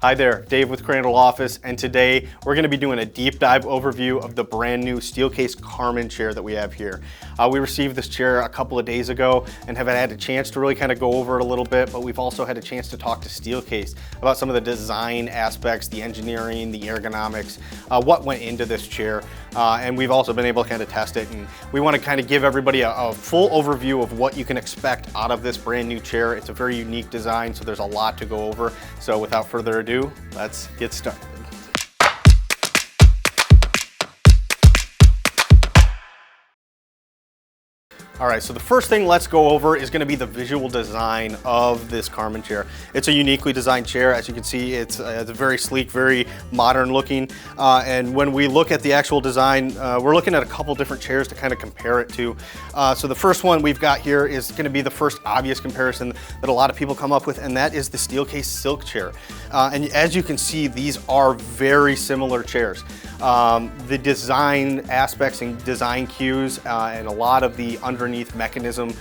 Hi there, Dave with Crandall Office, and today we're going to be doing a deep dive overview of the brand new Steelcase Karman chair that we have here. We received this chair a couple of days ago and have had a chance to really kind of go over it a little bit, but we've also had a chance to talk to Steelcase about some of the design aspects, the engineering, the ergonomics, what went into this chair, and we've also been able to kind of test it, and we want to kind of give everybody a full overview of what you can expect out of this brand new chair. It's a very unique design, so there's a lot to go over. So without further ado, let's get started. All right, so the first thing let's go over is going to be the visual design of this Karman chair. It's a uniquely designed chair. As you can see, it's very sleek, very modern looking. And when we look at the actual design, we're looking at a couple different chairs to kind of compare it to. So the first one we've got here is going to be the first obvious comparison that a lot of people come up with, and that is the Steelcase Silk chair. And as you can see, these are very similar chairs. The design aspects and design cues and a lot of the underneath mechanism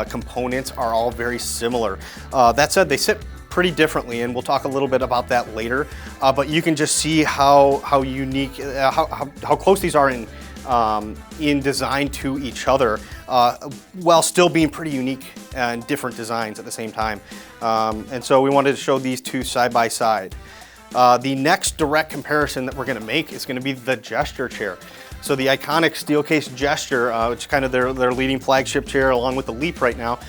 components are all very similar. That said, they sit pretty differently, and we'll talk a little bit about that later. But you can just see how unique, how close these are in design to each other, while still being pretty unique and different designs at the same time. And so we wanted to show these two side by side. The next direct comparison that we're going to make is going to be the gesture chair. So the iconic Steelcase gesture, which is kind of their leading flagship chair along with the Leap right now.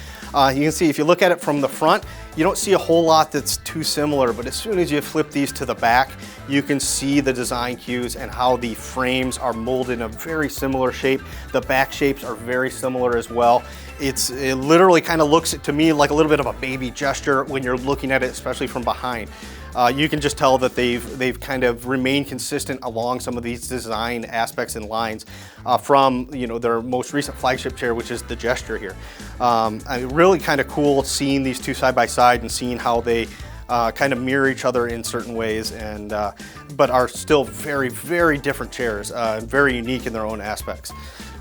You can see if you look at it from the front, you don't see a whole lot that's too similar, but as soon as you flip these to the back, you can see the design cues and how the frames are molded in a very similar shape. The back shapes are very similar as well. It literally kind of looks to me like a little bit of a baby gesture when you're looking at it, especially from behind. You can just tell that they've kind of remained consistent along some of these design aspects and lines from their most recent flagship chair, which is the gesture here. Really kind of cool seeing these two side by side and seeing how they kind of mirror each other in certain ways, and but are still very, very different chairs, very unique in their own aspects.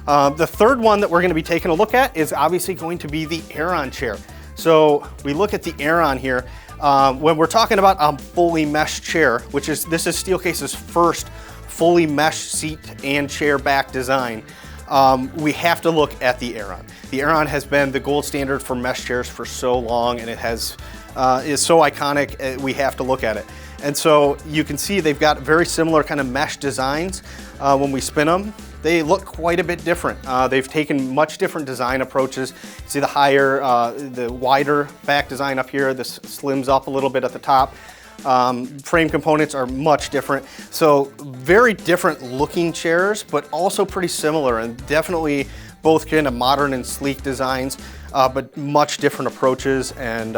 The third one that we're going to be taking a look at is obviously going to be the Aeron chair. So we look at the Aeron here. When we're talking about a fully meshed chair, this is Steelcase's first fully meshed seat and chair back design, we have to look at the Aeron. The Aeron has been the gold standard for mesh chairs for so long, and it is so iconic, we have to look at it. And so you can see they've got very similar kind of mesh designs. When we spin them, they look quite a bit different. They've taken much different design approaches. You see the wider back design up here. This slims up a little bit at the top. Frame components are much different. So very different looking chairs, but also pretty similar, and definitely both kind of modern and sleek designs, but much different approaches. And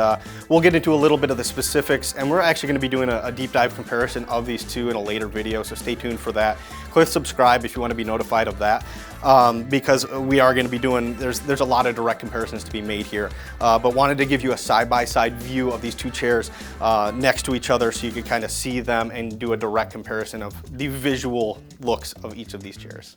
we'll get into a little bit of the specifics, and we're actually going to be doing a deep dive comparison of these two in a later video, so stay tuned for that. Click subscribe if you want to be notified of that, because we are going to be doing, there's a lot of direct comparisons to be made here, but wanted to give you a side-by-side view of these two chairs next to each other so you could kind of see them and do a direct comparison of the visual looks of each of these chairs.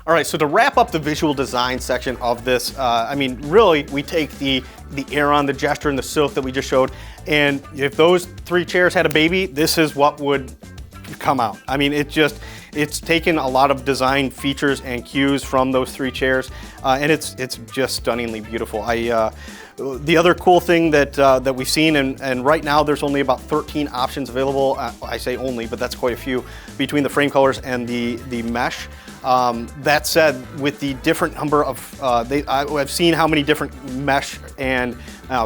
All right, so to wrap up the visual design section of this, I mean, really, we take the Aeron, the gesture, and the silk that we just showed, and if those three chairs had a baby, this is what would come out. I mean, it's taken a lot of design features and cues from those three chairs, and it's just stunningly beautiful. The other cool thing that we've seen, and right now there's only about 13 options available. I say only, but that's quite a few between the frame colors and the mesh. That said, with the different number of, I've seen how many different mesh and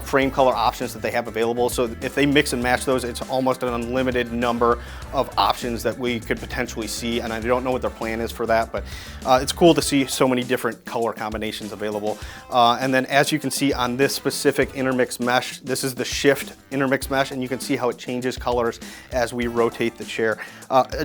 frame color options that they have available. So if they mix and match those, it's almost an unlimited number of options that we could potentially see. And I don't know what their plan is for that, but it's cool to see so many different color combinations available. And then as you can see on this specific intermix mesh, this is the shift intermix mesh, and you can see how it changes colors as we rotate the chair.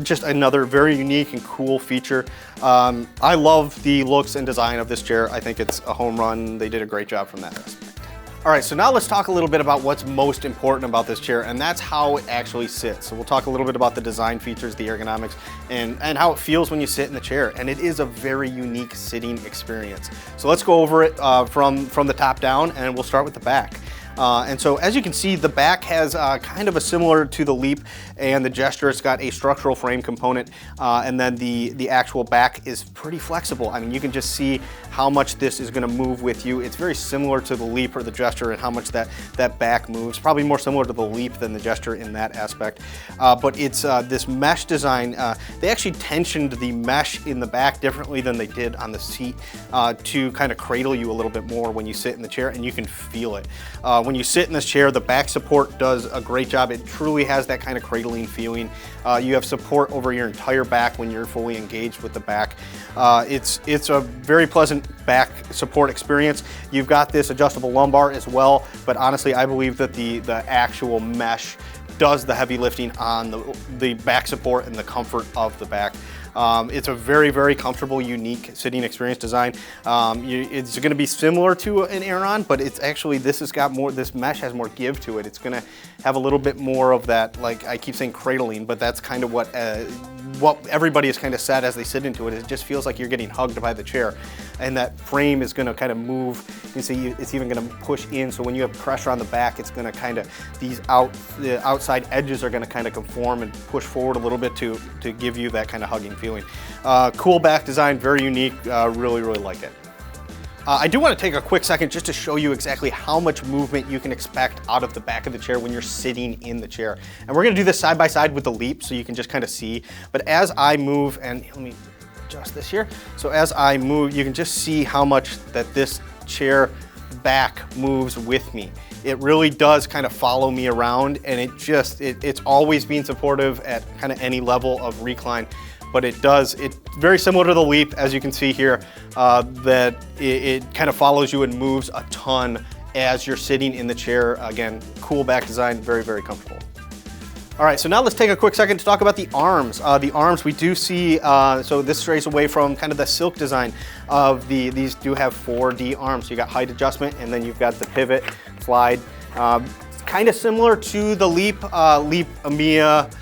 Just another very unique and cool feature. I love the looks and design of this chair. I think it's a home run. They did a great job from that aspect. All right, so now let's talk a little bit about what's most important about this chair, and that's how it actually sits. So we'll talk a little bit about the design features, the ergonomics, and how it feels when you sit in the chair. And it is a very unique sitting experience. So let's go over it from the top down, and we'll start with the back. And so as you can see, the back has kind of a similar to the Leap and the Gesture. It's got a structural frame component, and then the actual back is pretty flexible. I mean, you can just see how much this is going to move with you. It's very similar to the Leap or the Gesture and how much that back moves. Probably more similar to the Leap than the Gesture in that aspect. But it's this mesh design. They actually tensioned the mesh in the back differently than they did on the seat to kind of cradle you a little bit more when you sit in the chair, and you can feel it. When you sit in this chair, the back support does a great job. It truly has that kind of cradling feeling. You have support over your entire back when you're fully engaged with the back. It's a very pleasant back support experience. You've got this adjustable lumbar as well, but honestly, I believe that the actual mesh does the heavy lifting on the back support and the comfort of the back. It's a very, very comfortable, unique sitting experience design. It's going to be similar to an Aeron, but it's actually, this mesh has more give to it. It's going to have a little bit more of that, like I keep saying cradling, but that's kind of what everybody has kind of said as they sit into it. It just feels like you're getting hugged by the chair, and that frame is going to kind of move. You can see it's even going to push in, so when you have pressure on the back, it's going to kind of, the outside edges are going to kind of conform and push forward a little bit to give you that kind of hugging feeling. Cool back design, very unique, really, really like it. I do want to take a quick second just to show you exactly how much movement you can expect out of the back of the chair when you're sitting in the chair. And we're going to do this side by side with the Leap so you can just kind of see. But as I move, and let me adjust this here. So as I move, you can just see how much that this chair back moves with me. It really does kind of follow me around, and it's always being supportive at kind of any level of recline. But it's very similar to the Leap, as you can see here, that it kind of follows you and moves a ton as you're sitting in the chair. Again, cool back design, very, very comfortable. All right, so now let's take a quick second to talk about the arms. The arms, we do see, so this strays away from kind of the silk design of these do have 4D arms. So you got height adjustment, and then you've got the pivot, slide. Kind of similar to the Leap, Leap EMEA,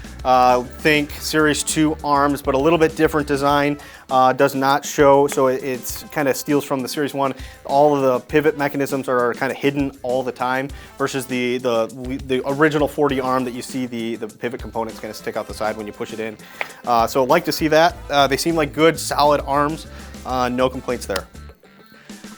think Series 2 arms, but a little bit different design. Does not show, so it's kind of steals from the Series 1. All of the pivot mechanisms are kind of hidden all the time, versus the original 4D arm that you see the pivot components kind of stick out the side when you push it in. So like to see that. They seem like good, solid arms. No complaints there.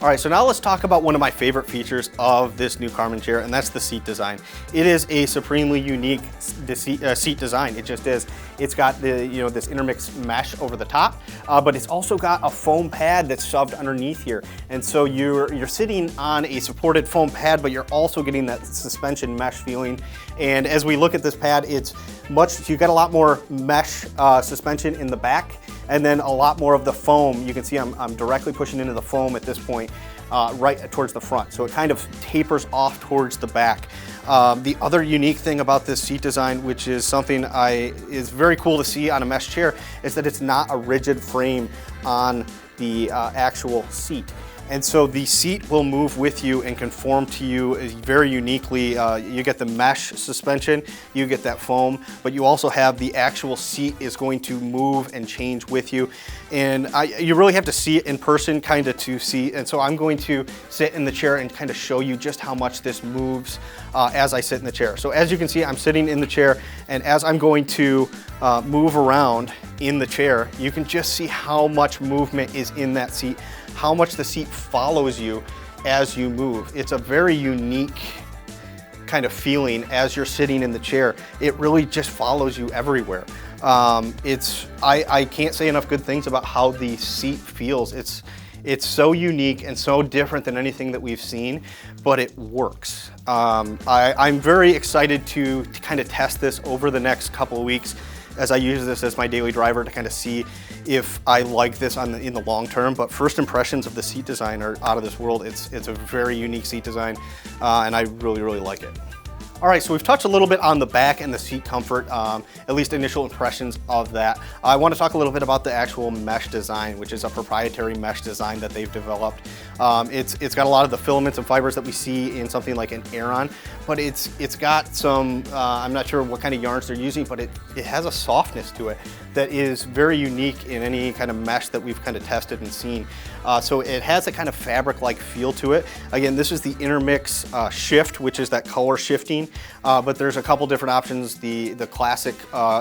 All right, so now let's talk about one of my favorite features of this new Karman chair, and that's the seat design. It is a supremely unique seat design. It just is. It's got this intermixed mesh over the top, but it's also got a foam pad that's shoved underneath here. And so you're sitting on a supported foam pad, but you're also getting that suspension mesh feeling. And as we look at this pad, you got a lot more mesh suspension in the back, and then a lot more of the foam. You can see I'm directly pushing into the foam at this point, right towards the front. So it kind of tapers off towards the back. The other unique thing about this seat design, which is something is very cool to see on a mesh chair, is that it's not a rigid frame on the actual seat. And so the seat will move with you and conform to you very uniquely. You get the mesh suspension, you get that foam, but you also have the actual seat is going to move and change with you. And you really have to see it in person kind of to see. And so I'm going to sit in the chair and kind of show you just how much this moves as I sit in the chair. So as you can see, I'm sitting in the chair, and as I'm going to move around in the chair, you can just see how much movement is in that seat, how much the seat follows you as you move. It's a very unique kind of feeling as you're sitting in the chair. It really just follows you everywhere. I can't say enough good things about how the seat feels. It's so unique and so different than anything that we've seen, but it works. I'm very excited to kind of test this over the next couple of weeks as I use this as my daily driver to kind of see if I like this in the long term. But first impressions of the seat design are out of this world. It's a very unique seat design, and I really, really like it. All right, so we've touched a little bit on the back and the seat comfort, at least initial impressions of that. I want to talk a little bit about the actual mesh design, which is a proprietary mesh design that they've developed. It's got a lot of the filaments and fibers that we see in something like an Aeron, but it's got some, I'm not sure what kind of yarns they're using, but it has a softness to it that is very unique in any kind of mesh that we've kind of tested and seen. So it has a kind of fabric-like feel to it. Again, this is the Intermix Shift, which is that color shifting, but there's a couple different options. The classic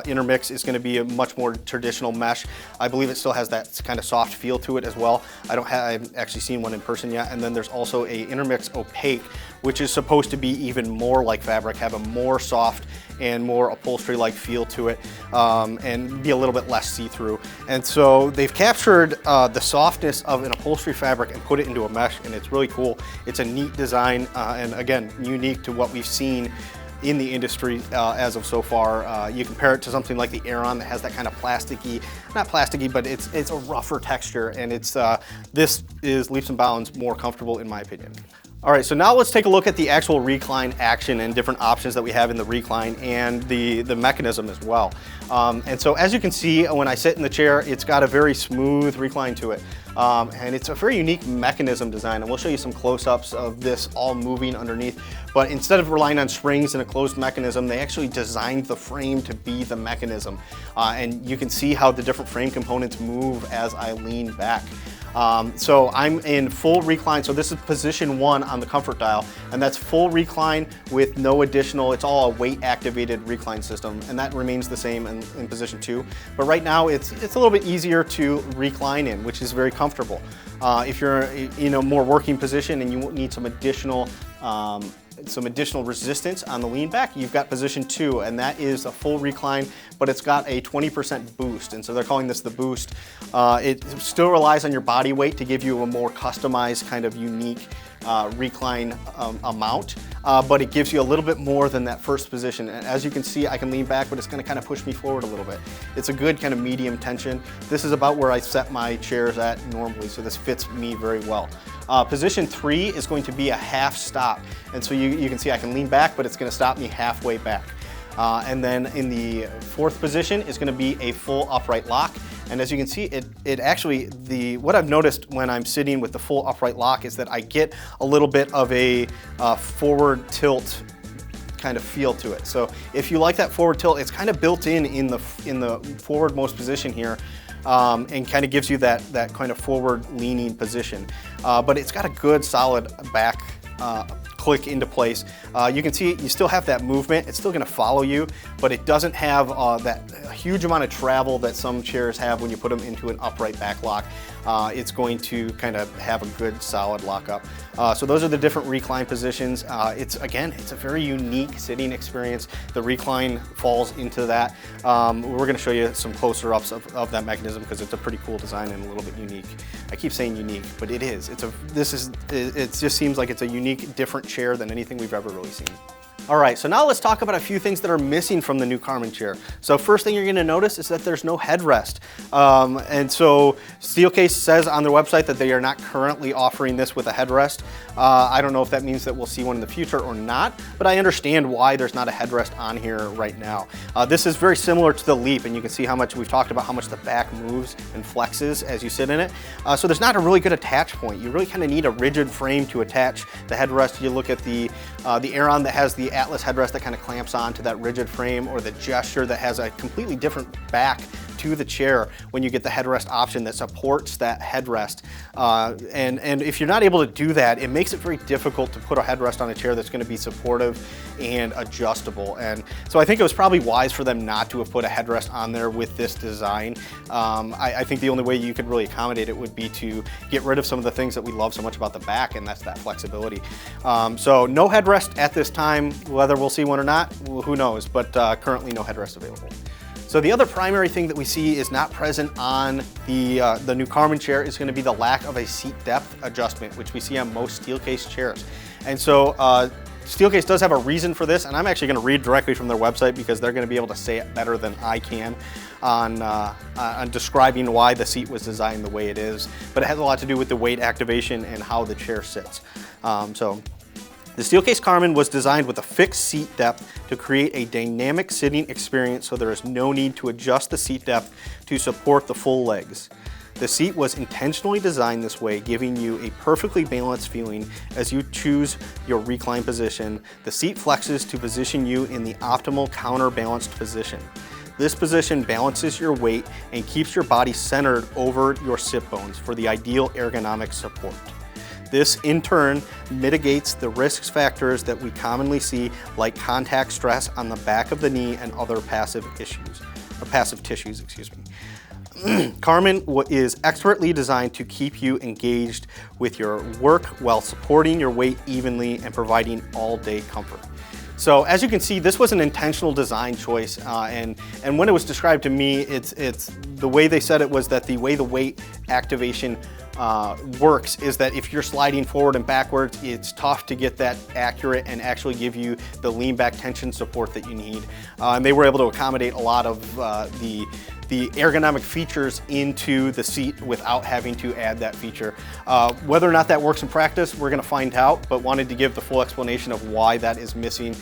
Intermix is going to be a much more traditional mesh. I believe it still has that kind of soft feel to it as well. I've actually seen one in person yet. And then there's also a Intermix Opaque, which is supposed to be even more like fabric, have a more soft and more upholstery-like feel to it, and be a little bit less see-through. And so they've captured the softness of an upholstery fabric and put it into a mesh, and it's really cool. It's a neat design, and again, unique to what we've seen in the industry as of so far. You compare it to something like the Aeron that has that kind of plasticky, not plasticky, but it's a rougher texture, and this is leaps and bounds more comfortable in my opinion. All right, so now let's take a look at the actual Recline Action and different options that we have in the Recline and the mechanism as well. And so as you can see, when I sit in the chair, it's got a very smooth recline to it. And it's a very unique mechanism design, and we'll show you some close-ups of this all moving underneath. But instead of relying on springs and a closed mechanism, they actually designed the frame to be the mechanism. And you can see how the different frame components move as I lean back. So I'm in full recline, so this is position 1 on the comfort dial, and that's full recline with no additional, it's all a weight activated recline system, and that remains the same in position 2. But right now it's a little bit easier to recline in, which is very comfortable. If you're in a more working position and you need some additional resistance on the lean back, you've got position 2, and that is a full recline, but it's got a 20% boost, and so they're calling this the boost. It still relies on your body weight to give you a more customized kind of unique recline amount, but it gives you a little bit more than that first position. And as you can see, I can lean back, but it's going to kind of push me forward a little bit. It's a good kind of medium tension. This is about where I set my chairs at normally, so this fits me very well. Position 3 is going to be a half stop, and so you can see I can lean back, but it's going to stop me halfway back. And then in the 4th position is going to be a full upright lock. And as you can see, it actually, what I've noticed when I'm sitting with the full upright lock is that I get a little bit of a forward tilt kind of feel to it. So if you like that forward tilt, it's kind of built in the forwardmost position here. And kind of gives you that kind of forward leaning position. But it's got a good solid back click into place. You can see you still have that movement. It's still going to follow you, but it doesn't have that huge amount of travel that some chairs have when you put them into an upright back lock. It's going to kind of have a good solid lockup. So those are the different recline positions. It's a very unique sitting experience. The Recline falls into that. We're going to show you some closer ups of that mechanism because it's a pretty cool design and a little bit unique. I keep saying unique, but it is. It just seems like it's a unique, different chair than anything we've ever really seen. All right, so now let's talk about a few things that are missing from the new Karman chair. So first thing you're going to notice is that there's no headrest. And so Steelcase says on their website that they are not currently offering this with a headrest. I don't know if that means that we'll see one in the future or not, but I understand why there's not a headrest on here right now. This is very similar to the Leap, and you can see how much we've talked about how much the back moves and flexes as you sit in it. So there's not a really good attach point. You really kind of need a rigid frame to attach the headrest. You look at the Aeron that has the Atlas headrest that kind of clamps onto that rigid frame, or the Gesture that has a completely different back to the chair when you get the headrest option that supports that headrest. And if you're not able to do that, it makes it very difficult to put a headrest on a chair that's going to be supportive and adjustable. And so I think it was probably wise for them not to have put a headrest on there with this design. I think the only way you could really accommodate it would be to get rid of some of the things that we love so much about the back, and that's that flexibility. So no headrest at this time. Whether we'll see one or not, who knows, but currently no headrest available. So the other primary thing that we see is not present on the new Karman chair is going to be the lack of a seat depth adjustment, which we see on most Steelcase chairs. And so Steelcase does have a reason for this, and I'm actually going to read directly from their website because they're going to be able to say it better than I can on describing why the seat was designed the way it is. But it has a lot to do with the weight activation and how the chair sits. So The Steelcase Karman was designed with a fixed seat depth to create a dynamic sitting experience, so there is no need to adjust the seat depth to support the full legs. The seat was intentionally designed this way, giving you a perfectly balanced feeling as you choose your recline position. The seat flexes to position you in the optimal counterbalanced position. This position balances your weight and keeps your body centered over your sit bones for the ideal ergonomic support. This, in turn, mitigates the risk factors that we commonly see, like contact stress on the back of the knee and other passive tissues, excuse me. Karman is expertly designed to keep you engaged with your work while supporting your weight evenly and providing all-day comfort. So as you can see, this was an intentional design choice, and when it was described to me, it's the way they said it was that the way the weight activation works is that if you're sliding forward and backwards, it's tough to get that accurate and actually give you the lean back tension support that you need. And they were able to accommodate a lot of the ergonomic features into the seat without having to add that feature. Whether or not that works in practice, we're gonna find out, but wanted to give the full explanation of why that is missing.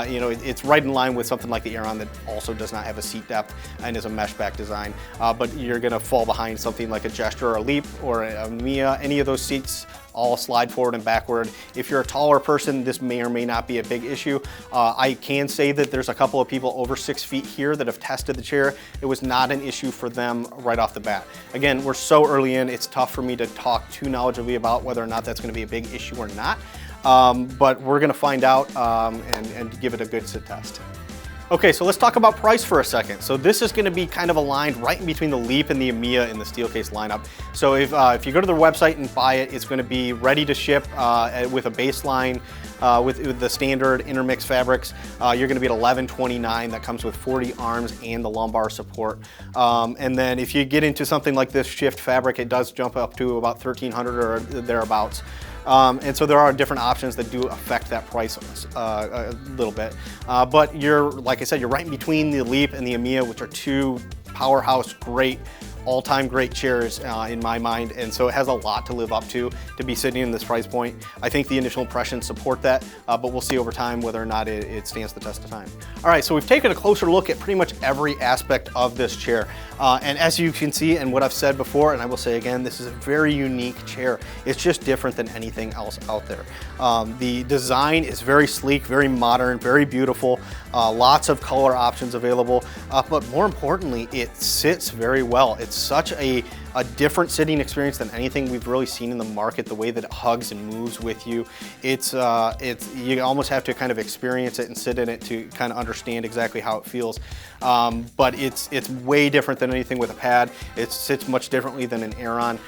You know, it's right in line with something like the Aeron that also does not have a seat depth and is a mesh back design, but you're gonna fall behind something like a Gesture or a Leap or a Mia. Any of those seats all slide forward and backward. If you're a taller person, this may or may not be a big issue. I can say that there's a couple of people over 6 feet here that have tested the chair. It was not an issue for them right off the bat. Again, we're so early in, it's tough for me to talk too knowledgeably about whether or not that's gonna be a big issue or not. But we're gonna find out and give it a good sit test. Okay, so let's talk about price for a second. So this is gonna be kind of aligned right in between the Leap and the EMEA in the Steelcase lineup. So if you go to their website and buy it, it's gonna be ready to ship with a baseline with the standard intermix fabrics. You're gonna be at $11.29. That comes with 40 arms and the lumbar support. And then if you get into something like this Shift fabric, it does jump up to about $1,300 or thereabouts. And so there are different options that do affect that price a little bit. But like I said, you're right in between the Leap and the EMEA, which are two powerhouse, great, all-time great chairs in my mind, and so it has a lot to live up to be sitting in this price point. I think the initial impressions support that, but we'll see over time whether or not it stands the test of time. All right, so we've taken a closer look at pretty much every aspect of this chair, and as you can see, and what I've said before, and I will say again, this is a very unique chair. It's just different than anything else out there. The design is very sleek, very modern, very beautiful, lots of color options available, but more importantly, it sits very well. It's such a different sitting experience than anything we've really seen in the market, the way that it hugs and moves with you. You almost have to kind of experience it and sit in it to kind of understand exactly how it feels. But it's way different than anything with a pad. It sits much differently than an Aeron.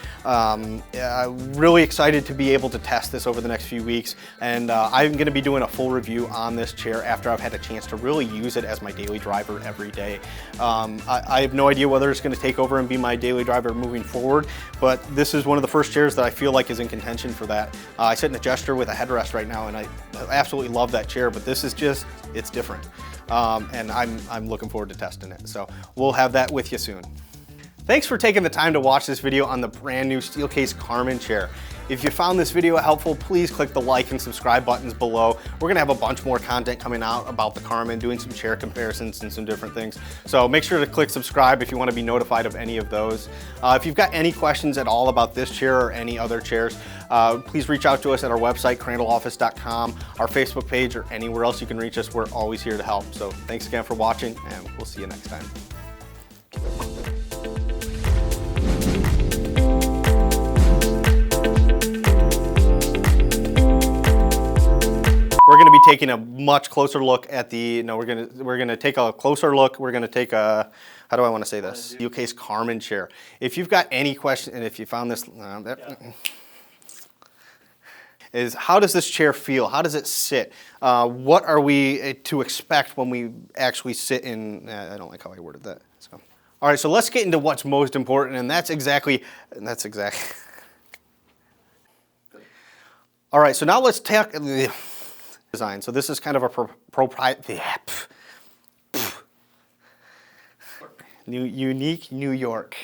Really excited to be able to test this over the next few weeks, and I'm going to be doing a full review on this chair after I've had a chance to really use it as my daily driver every day. I have no idea whether it's going to take over and be my daily driver moving forward, but this is one of the first chairs that I feel like is in contention for that. I sit in a Gesture with a headrest right now, and I absolutely love that chair, but this is just, it's different. And I'm looking forward to testing it. So we'll have that with you soon. Thanks for taking the time to watch this video on the brand new Steelcase Karman chair. If you found this video helpful, please click the like and subscribe buttons below. We're gonna have a bunch more content coming out about the Karman, doing some chair comparisons and some different things. So make sure to click subscribe if you wanna be notified of any of those. If you've got any questions at all about this chair or any other chairs, please reach out to us at our website, crandalloffice.com, our Facebook page, or anywhere else you can reach us. We're always here to help. So thanks again for watching, and we'll see you next time. We're going to be taking a much closer look at the, no, we're going to take a closer look. We're going to take a, how do I want to say this? Steelcase Karman chair. If you've got any question, and if you found this, is how does this chair feel? How does it sit? What are we to expect when we actually sit in, I don't like how I worded that. So. All right, so let's get into what's most important, and that's exactly. All right, so now let's take the design. So this is kind of a proprietary, unique New York.